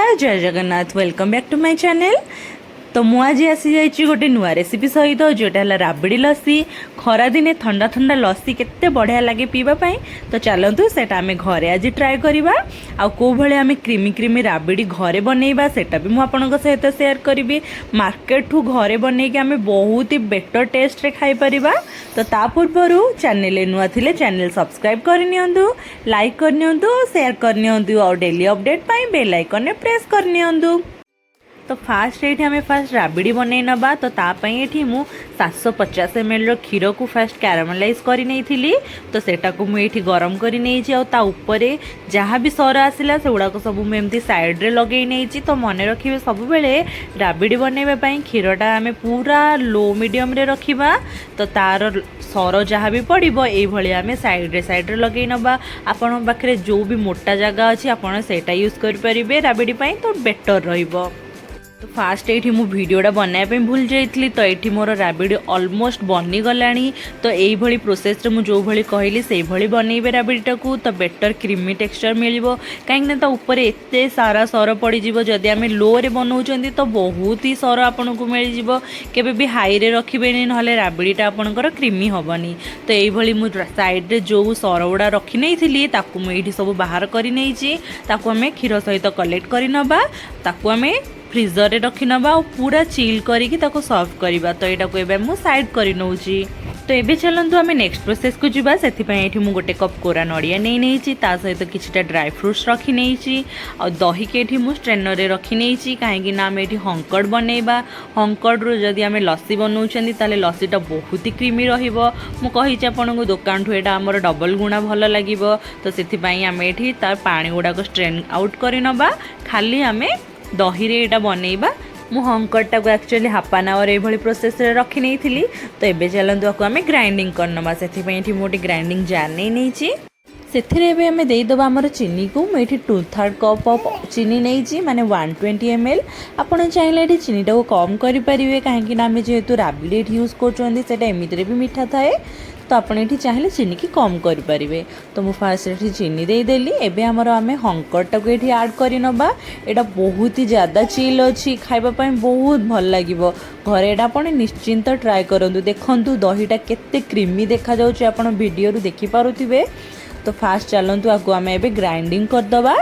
नमस्कार जय Jagannath welcome back to my channel. तो मु आज आसी जाइए गोटे नुआ रेसिपी सहित जोटा है राबड़ी लस्सी। खरा दिने ठंडा ठंडा लस्सी केते बढ़िया लगे पीवाई। तो चलतु सेटा आम घरे आज ट्राए करवा आउ कौ भाई आम क्रीमी क्रीमी राबड़ी घरे बनइबा सेटा भी मुझे सहित शेयर करी। मार्केट ठू घरे बनई आम बहुत ही बेटर टेस्ट रे खाई परिबा। तो ता पूर्व चैनल नुआ थिले चैनल सब्सक्राइब करनियंतु, लाइक करनियंतु, शेयर करनियंतु और डेली अपडेट पाई बेल आइकन ने प्रेस करनियंतु। तो फास्ट ये आम फास्ट राबड़ी बनई नबा। तो तापाई ये मु 750 ml क्षीर को फास्ट कैरामेलाइज कर नहीं तो सेटा को मुझे गरम कर नहीं जहाँ भी सर आसला से गुड़ाक सब मुझे साइड रे लगे नहीं। तो मन रखिए सब बेले राबड़ी बनवाई क्षीरटा आम पूरा लो मीडियम रे रखिबा। तो तार सर जहाँ भी पड़ो ये आम साइड रे लगे नबा। आपण पाखे जो भी मोटा जगह अच्छी आपड़ से यूज करें राबड़ी तो बेटर रहिबो। तो फास्ट ये मु वीडियोटा बनाया भूल जाइली। तो ये मोर राबड़ी ऑलमोस्ट बनी गलानी। तो यही प्रोसेस रे मु जो भली कहली से भली बनइबे राबड़ीटा को। तो बेटर क्रीमी टेक्सचर मिलिबो कहीं तो ऊपर एते सारा सर पड़ जिवो। जदि आमे लो रे बनाउचंदी तो बहुत ही सर आपन को मिल जिवो। केबे भी हाई रे रखिबेनी नहले राबड़ीटा आपनकर क्रीमी हबनी। तो यही भली मु साइड रे जो सर गुड़ा रखी नहीं ताकू मु एठी सब बाहर करी नैची। ताकू आमे क्षीर सहित कलेक्ट करि नबा। ताकू आमे फ्रीजर रे रखी नबा और पूरा चिल करिकी ताको सर्व करबा। तो एटा को एबे मु साइड करि नउची। तो एबे चलंतु आमे नेक्स्ट प्रोसेस को जिबा। सेथि पय एठी मु गोटे कप कोरा नडिया नैची ता सहित किछटा ड्राई फ्रूट्स रखी नैची और दही के एठी मु स्ट्रेनर रे रखी नैची काहेकि ना आमे एठी हंकड़ बनैबा। हंकड़ रो जदि आमे लस्सी बनौचंदी ताले लस्सीटा बहुत ही क्रीमी रहिबो। मु कहिछि आपनको दुकान ठु एटा हमर डबल गुणा भलो लागिबो। तो सेथि पय आमे एठी तार पानी गुडा को स्ट्रेन आउट करि नबा। खाली आमे दही रे एटा बनैबा। मु हंकटा को एक्चुअली हाफ एन आवर ये प्रोसेस रे रखी नहीं थी। तो एबे चलंतु आको आमे ग्राइंडिंग करनबा। सेथि पय एठी मोटी ग्राइंडिंग जार नैची सेथिरे एबे आमे देई दबा हमर चीनी को। मैं एठी 2/3 कप ऑफ चीनी नैची माने 120 ml। आपण चाहिले एठी चीनीटा को कम करि परिबे काहेकि ना आमे जेहेतु राबड़ी एठी यूज करचोंदी सेटा एमितरे भी मीठा थाए। तो आपण एठी चाहिले चीनी की कम करि परिबे। तो मु फास्ट एठी चीनी देई देली। एबे हमर आमे हंकटा को एठी ऐड करि नबा। एटा बहुत ही ज्यादा चिल अछि खाइबा पय बहुत भल लागिवो। घरे एटा आपण निश्चिंत ट्राई करंतु। देखंतु दहीटा केते क्रीमी देखा जाउची आपण वीडियो रु देखि पारुथिबे। तो फास्ट चलंतु आगु आमे एबे ग्राइंडिंग कर दबा।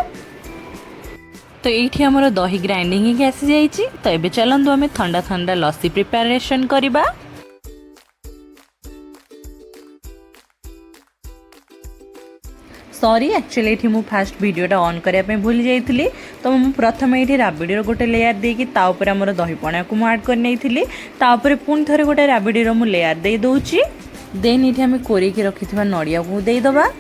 तो ये हमर दही ग्राइंडिंग आसी जाइछि। तो एबे चलंतु आमे ठंडा ठंडा लस्सी प्रिपरेशन करिबा। सॉरी एक्चुअली ये मु फास्ट वीडियोटा ऑन करने भूल जाइली। तो मु प्रथम ये राबड़ी गोटे लेयर देकी ता ऊपर हमर दही पणा को मु ऐड कर नहीं तापर पुणी थरे गोटे राबड़ी मु लेयर दे दउची। देन ये आम कोरिकी रखिथिबा नडिया को दे दबा।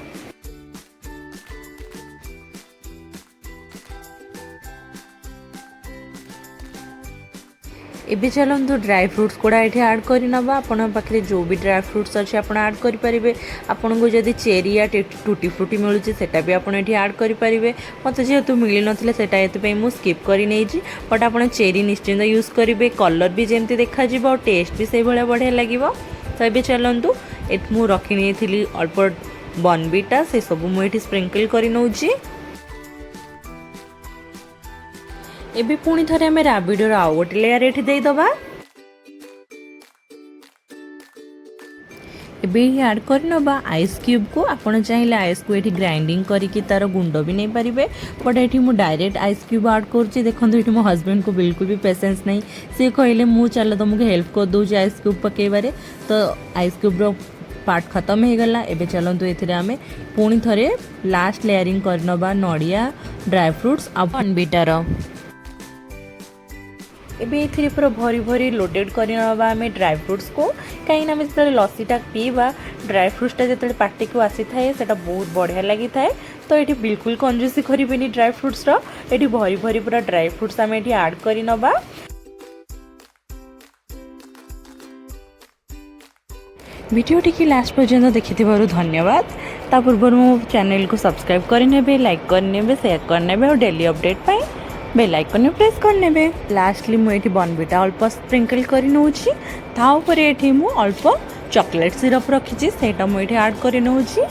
एबे चलंतु ड्राई फ्रूट्स गुड़ा ये ऐड करनबा। आपण पाखे जो भी ड्राई फ्रूट्स अच्छे आप ऐड करेंगे। आपन को जदि चेरी या टूटी फ्रूटी मिलूँ सेटा भी आप ऐड करेंगे। मत जेहेतु मिल ना सेटा ये मुझे स्किप कर नहीं। बट आप चेरी निश्चिंत यूज करेंगे। कलर भी जमती देखा और टेस्ट भी से भाया बढ़िया लगे। तो ये चलतु मु रखी नहीं अल्प बॉर्नविटा से सब मुझे स्प्रिंकल कर नौची। एबे पुणी थरे आमे राबड़ीर आउ गोटे लेयर एठी देई दबा। एबे ऐड करनबा आइस क्यूब को। आपण चाहिले आइस को एठी ग्राइंडिंग करिकि तार गुंडो भी नहीं पारिबे। बट एठी मु डायरेक्ट आइस क्यूब ऐड करछि। देखंतु एठी मो हस्बैंड को बिल्कुल भी पेशेंस नहीं। से कहले मु चल तुमको हेल्प कर दउ आइस क्यूब पकेबारे। तो आइस क्यूब रो पार्ट खत्म हो गला। एबे चलंतु एथिरे आमे पुणी थरे लास्ट लेयरिंग करनबा नडिया ड्राई फ्रूट्स आ बॉर्नविटा। एबे ये पूरा भरी भरी लोडेड करवा आम ड्राई फ्रूट्स को। कहीं आम जो लस्सीटा पीवा ड्राई फ्रूट्सटा जो पार्टी को आसी थाए सेटा बहुत बढ़िया लगी थाए। तो ये बिल्कुल कंजूसी करें ड्राई फ्रूट्स ये भरी भरी पूरा ड्राई फ्रूट्स आम ये ऐड करनबा। वीडियोटी की लास्ट पर्यंत देखि धन्यवाद। ता पूर्व मो चैनल को सब्सक्राइब करने, लाइक करने, शेयर करने और डेली अपडेट पाई बेल आइकन ने प्रेस करने। लास्टली मुझे बॉर्नविटा अल्प स्प्रिंकल कर नौची। ता ऊपर ये मु अल्प चॉकलेट सिरप रखी सेटा मुझे ऐड कर नौची।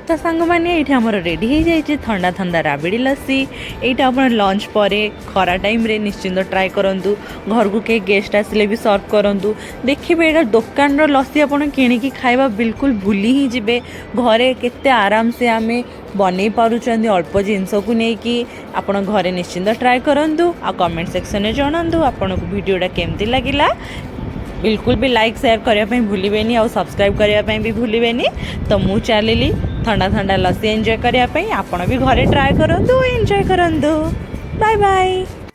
तो सांग मैंने ये आमर रेडी हो जाए ठंडा ठंडा राबिड़ी लस्सी। यहाँ आप लंच पर खरा टाइम रे निश्चिंत ट्राए करूँ। घर को कई गेस्ट आसिले भी सर्व करूँ। देखिए यहाँ दुकान लस्सी आप किणिकी खाଇବା बिल्कुल भूली ही जिबे। घरे केते आराम से आम बन पार्छ अल्प जिनस को लेकिन आपण घरे निश्चिंत ट्राए करूँ। आ कमेंट सेक्शन में जनातु आपन को वीडियोटा केमती लगिला। बिल्कुल भी लाइक शेयर करने भूलें और सब्सक्राइब करने भी भूलें। तो मु चलिली ठंडा ठंडा लस्सी एंजॉय करने। आपण भी घरे ट्राए करूँ एंजॉय करूँ। Bye bye.